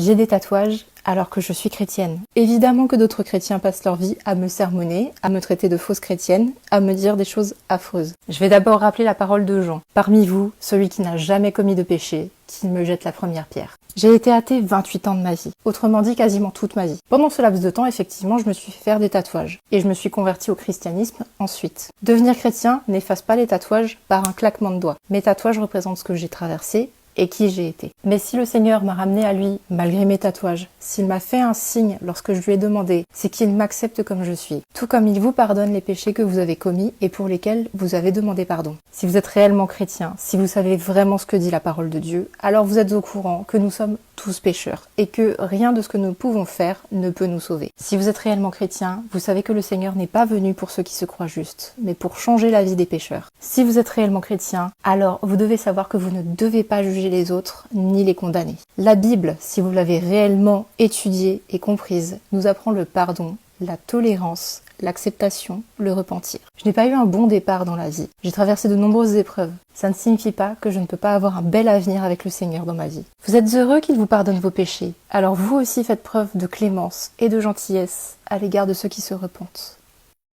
J'ai des tatouages alors que je suis chrétienne. Évidemment que d'autres chrétiens passent leur vie à me sermonner, à me traiter de fausse chrétienne, à me dire des choses affreuses. Je vais d'abord rappeler la parole de Jean. Parmi vous, celui qui n'a jamais commis de péché, qu'il me jette la première pierre. J'ai été athée 28 ans de ma vie, autrement dit quasiment toute ma vie. Pendant ce laps de temps, effectivement, je me suis fait faire des tatouages, et je me suis convertie au christianisme ensuite. Devenir chrétien n'efface pas les tatouages par un claquement de doigts. Mes tatouages représentent ce que j'ai traversé, et qui j'ai été. Mais si le Seigneur m'a ramené à lui, malgré mes tatouages, s'il m'a fait un signe lorsque je lui ai demandé, c'est qu'il m'accepte comme je suis, tout comme il vous pardonne les péchés que vous avez commis et pour lesquels vous avez demandé pardon. Si vous êtes réellement chrétien, si vous savez vraiment ce que dit la parole de Dieu, alors vous êtes au courant que nous sommes tous pécheurs et que rien de ce que nous pouvons faire ne peut nous sauver. Si vous êtes réellement chrétien, vous savez que le Seigneur n'est pas venu pour ceux qui se croient justes, mais pour changer la vie des pécheurs. Si vous êtes réellement chrétien, alors vous devez savoir que vous ne devez pas juger les autres ni les condamner. La Bible, si vous l'avez réellement étudiée et comprise, nous apprend le pardon, la tolérance, l'acceptation, le repentir. Je n'ai pas eu un bon départ dans la vie. J'ai traversé de nombreuses épreuves. Ça ne signifie pas que je ne peux pas avoir un bel avenir avec le Seigneur dans ma vie. Vous êtes heureux qu'il vous pardonne vos péchés. Alors vous aussi faites preuve de clémence et de gentillesse à l'égard de ceux qui se repentent.